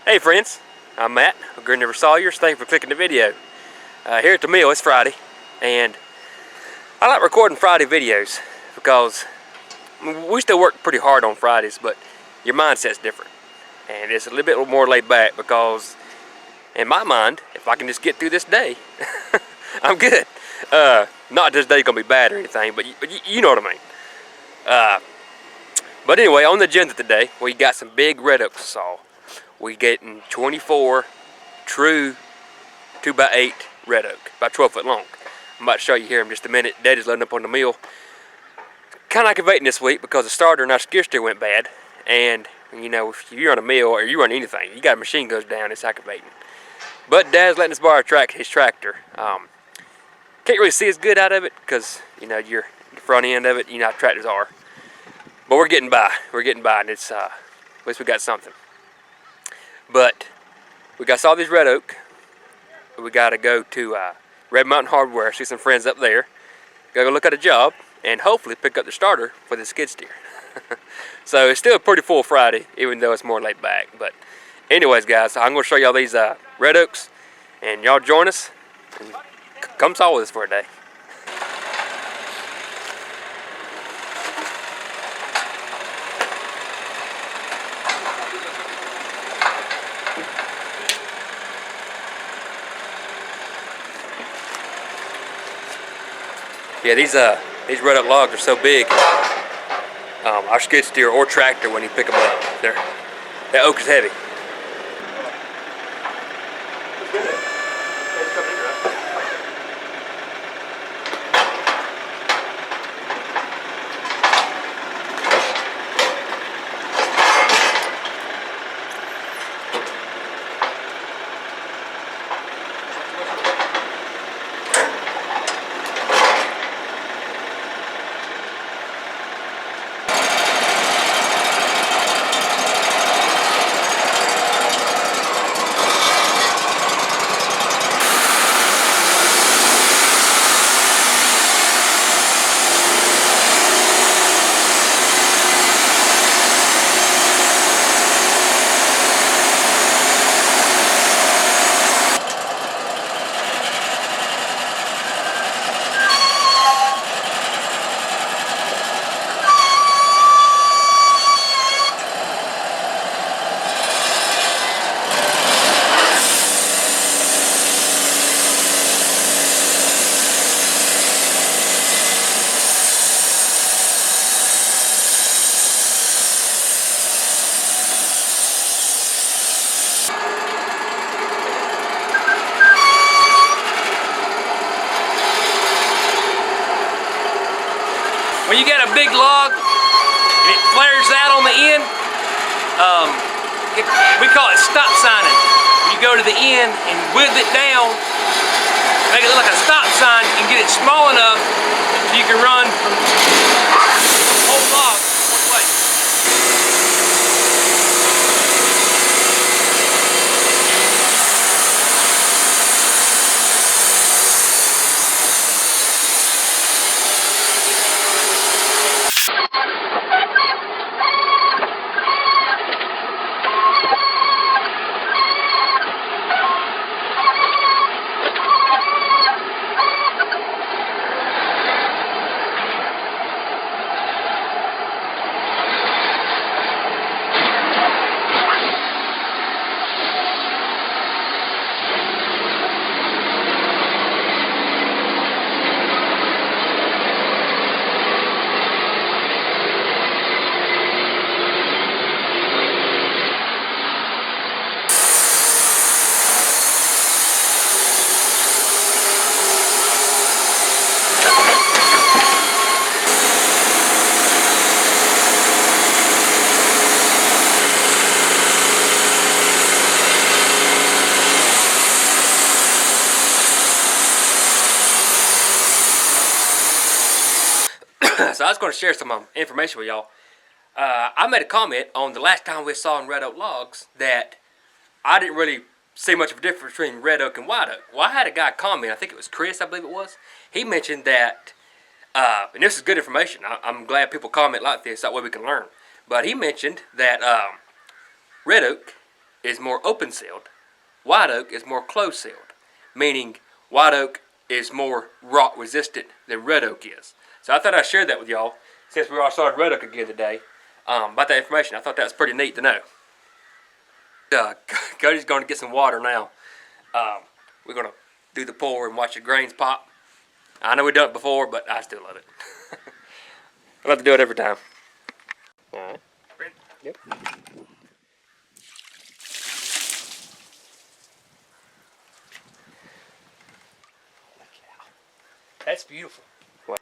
Hey friends, I'm Matt, a Green River Sawyers. Thanks for clicking the video. Here at the mill, it's Friday, and I like recording Friday videos because we still work pretty hard on Fridays, but your mindset's different. And it's a little bit more laid back because, in my mind, if I can just get through this day, I'm good. Not this day's gonna be bad or anything, but you know what I mean. But anyway, on the agenda today, we got some big red oak to saw. We getting 24 true 2x8 red oak, about 12 foot long. I'm about to show you here in just a minute. Daddy's loading up on the mill. Kind of aggravating this week because the starter and our skid steer went bad. And you know, if you're on a mill or you run anything, you got a machine goes down, it's aggravating. But Dad's letting us borrow his tractor. Can't really see as good out of it because you know your front end of it, you know how tractors are. But we're getting by. And it's at least we got something. But we got all these red oak. We got to go to Red Mountain Hardware, see some friends up there. Go look at a job and hopefully pick up the starter for the skid steer. So it's still a pretty full Friday, even though it's more laid back. But anyways, guys, I'm going to show y'all these red oaks, and y'all join us and come saw with us for a day. Yeah, these red oak logs are so big. Our skid steer or tractor, when you pick them up, that oak is heavy. When you got a big log and it flares out on the end, we call it stop signing. You go to the end and width it down, make it look like a stop sign, and get it small enough so you can run from the whole log one way. So I was going to share some information with y'all. I made a comment on the last time we saw in red oak logs that I didn't really see much of a difference between red oak and white oak. Well, I had a guy comment, I think it was Chris, I believe it was. He mentioned that, and this is good information. I'm glad people comment like this, that way we can learn. But he mentioned that red oak is more open-sealed. White oak is more closed-sealed, meaning white oak is more rot resistant than red oak is. So I thought I'd share that with y'all since we all started red oak again today. About that information, I thought that was pretty neat to know. Cody's going to get some water now. We're going to do the pour and watch the grains pop. I know we've done it before, but I still love it. I love to do it every time. All right. Yep. That's beautiful. Wow.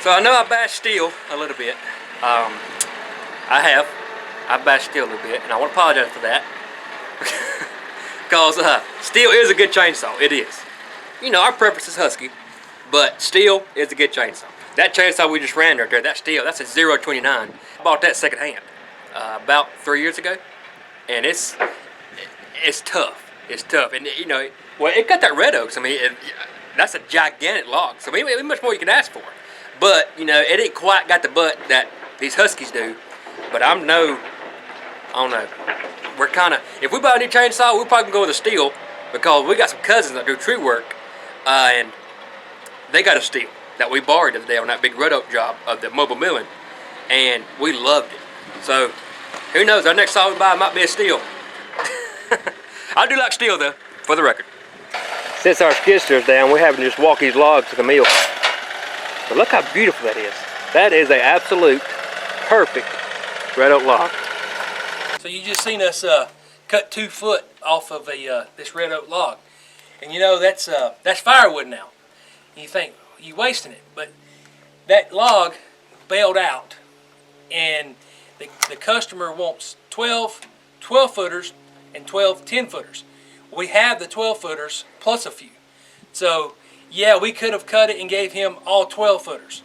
So I know I bashed steel a little bit. I've bashed steel a little bit, and I want to apologize for that. Because steel is a good chainsaw, it is. You know, our preference is Husky, but steel is a good chainsaw. That chainsaw we just ran right there, that steel, that's a 029. I bought that secondhand about 3 years ago, and it's tough. It's tough, and you know, well, it got that red oak. So, I mean, that's a gigantic log. So, I mean, much more you can ask for. But, you know, it ain't quite got the butt that these Huskies do. But I don't know. We're kind of, if we buy a new chainsaw, we'll probably go with a steel, because we got some cousins that do tree work, and they got a steel that we borrowed the other day on that big red oak job of the mobile milling, and we loved it. So, who knows, our next saw we buy might be a steel. I do like steel, though, for the record. Since our skid steer's down, we're having to just walk these logs to the mill. But look how beautiful that is. That is an absolute perfect red oak log. So you just seen us cut 2 foot off of this red oak log, and you know that's firewood now. And you think you wasting it, but that log bailed out, and the customer wants 12 footers and 12 10-footers. We have the 12 footers plus a few. So yeah, we could have cut it and gave him all 12 footers,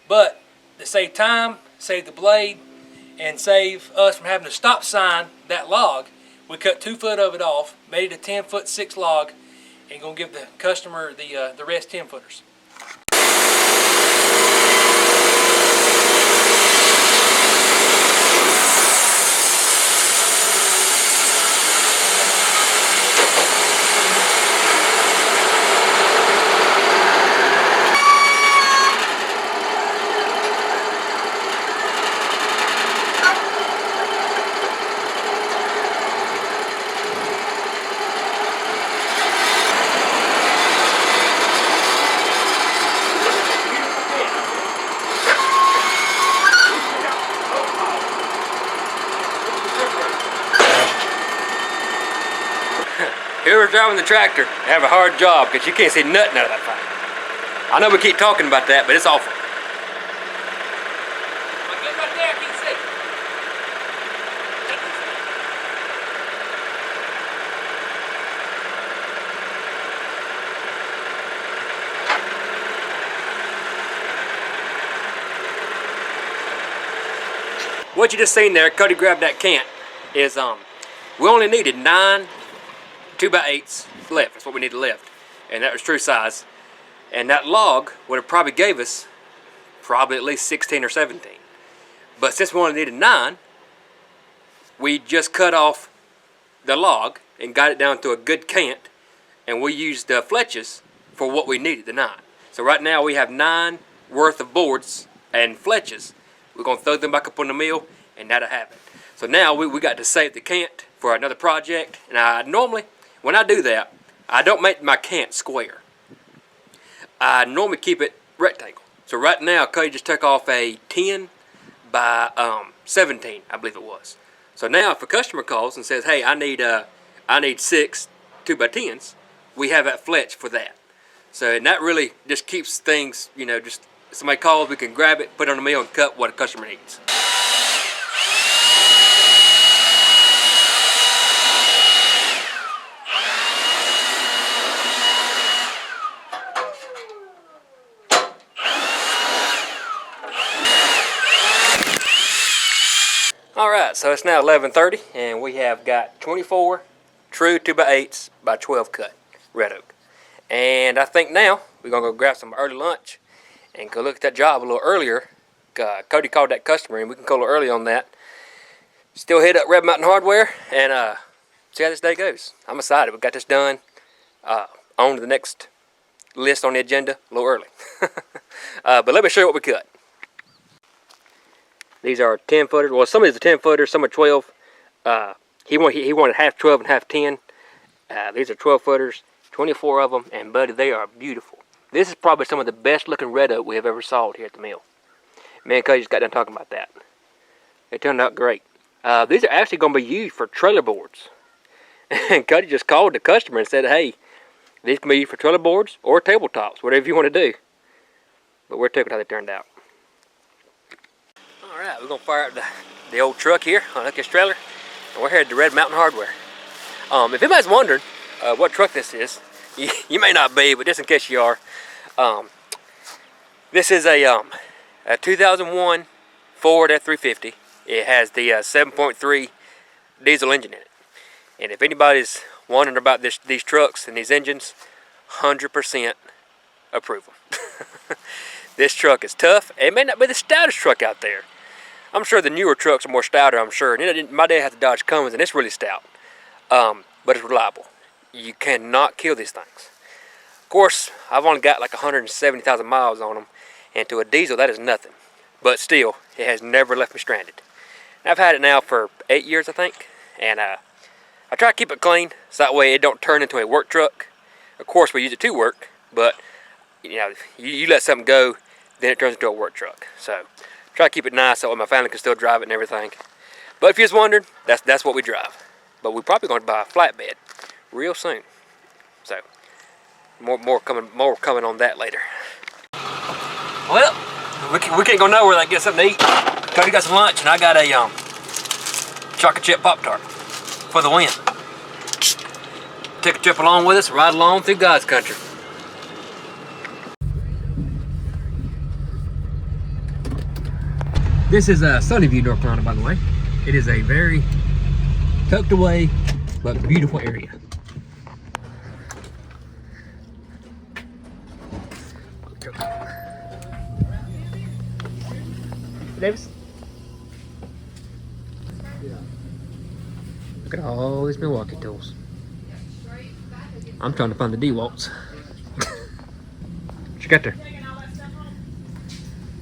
but to save time, save the blade, and save us from having to stop sign that log, we cut 2 foot of it off, made it a 10-foot 6 log, and gonna give the customer the rest 10-footers. Whoever's driving the tractor, they have a hard job because you can't see nothing out of that thing. I know we keep talking about that, but it's awful. Get right there, I can see. What you just seen there, Cody grabbed that cant, is we only needed 9 2x8s left. That's what we needed left, and that was true size. And that log would have probably gave us probably at least 16 or 17. But since we only needed 9, we just cut off the log and got it down to a good cant, and we used fletches for what we needed, the 9. So right now we have 9 worth of boards and fletches. We're going to throw them back up on the mill, and that'll happen. So now we got to save the cant for another project. And I normally, when I do that, I don't make my cant square. I normally keep it rectangle. So right now, Cody just took off a 10 by 17, I believe it was. So now if a customer calls and says, hey, I need 6 2x10s, we have that fletch for that. So, and that really just keeps things, you know, just somebody calls, we can grab it, put it on the mill, and cut what a customer needs. Alright, so it's now 11:30, and we have got 24 true 2x8s by 12 cut red oak. And I think now we're going to go grab some early lunch and go look at that job a little earlier. Cody called that customer, and we can go a little early on that. Still hit up Red Mountain Hardware and see how this day goes. I'm excited. We got this done. On to the next list on the agenda a little early. But let me show you what we cut. These are 10 footers. Well, some of these are 10 footers, some are 12. He wanted half 12 and half 10. These are 12 footers, 24 of them, and buddy, they are beautiful. This is probably some of the best looking red oak we have ever sawed here at the mill. Me and Cody just got done talking about that. They turned out great. These are actually going to be used for trailer boards. And Cody just called the customer and said, hey, these can be used for trailer boards or tabletops, whatever you want to do. But we're tickled how they turned out. Alright, we're going to fire up the old truck here on this trailer. And we're headed to Red Mountain Hardware. If anybody's wondering what truck this is, you may not be, but just in case you are, this is a 2001 Ford F350. It has the 7.3 diesel engine in it. And if anybody's wondering about these trucks and these engines, 100% approve them. This truck is tough. It may not be the stoutest truck out there. I'm sure the newer trucks are more stouter, I'm sure. And my dad had the Dodge Cummins, and it's really stout. But it's reliable. You cannot kill these things. Of course, I've only got like 170,000 miles on them, and to a diesel, that is nothing. But still, it has never left me stranded. And I've had it now for 8 years, I think, and I try to keep it clean, so that way it don't turn into a work truck. Of course, we use it to work, but you know, you let something go, then it turns into a work truck. So, try to keep it nice so my family can still drive it and everything. But if you're just wondering, that's what we drive. But we're probably going to buy a flatbed real soon. So, more coming on that later. Well, we can't go nowhere without getting something to eat. Cody got some lunch, and I got a chocolate chip Pop-Tart for the win. Take a trip along with us, ride along through God's country. This is Sunnyview, North Carolina, by the way. It is a very tucked away but beautiful area. Davis? Look at all these Milwaukee tools. I'm trying to find the D-Waltz. What you got there?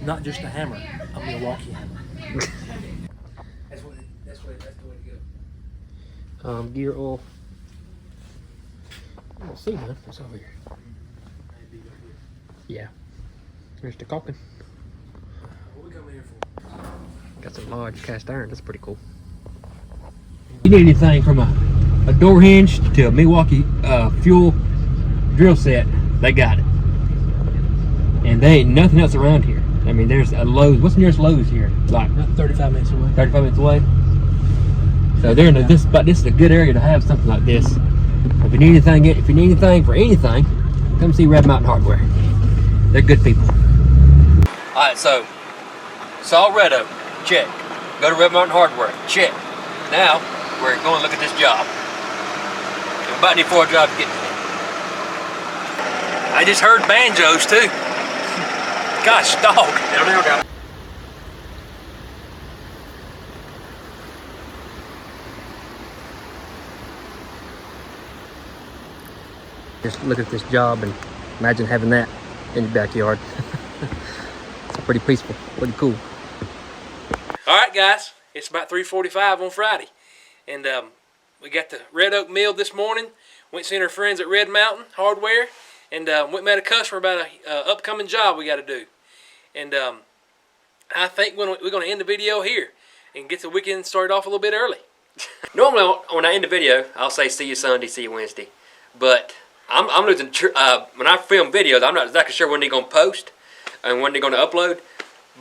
Not just a hammer, a Milwaukee hammer. That's the way to go. Gear oil. I don't see none. What's over here? Yeah. There's the caulking. What we coming here for? Got some large cast iron. That's pretty cool. You need anything from a door hinge to a Milwaukee fuel drill set, they got it. And they ain't nothing else around here. I mean, there's a Lowe's. What's the nearest Lowe's here? Like 35 minutes away. 35 minutes away. So they're in this is a good area to have something like this. If you need anything for anything, come see Red Mountain Hardware. They're good people. All right, so saw red oak, check. Go to Red Mountain Hardware, check. Now we're going to look at this job. We about need 4 jobs to get to it. I just heard banjos too. Gosh, dog. Settle down, guys. Just look at this job and imagine having that in your backyard. It's pretty peaceful, pretty cool. All right, guys, it's about 3:45 on Friday, and we got the red oak mill this morning. Went seen our friends at Red Mountain Hardware, and went met a customer about a upcoming job we got to do. And I think we're going to end the video here and get the weekend started off a little bit early. Normally, when I end the video, I'll say see you Sunday, see you Wednesday, but I'm losing. When I film videos, I'm not exactly sure when they're going to post and when they're going to upload.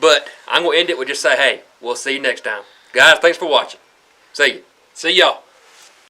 But I'm going to end it with just say, hey, we'll see you next time. Guys, thanks for watching. See you. See y'all.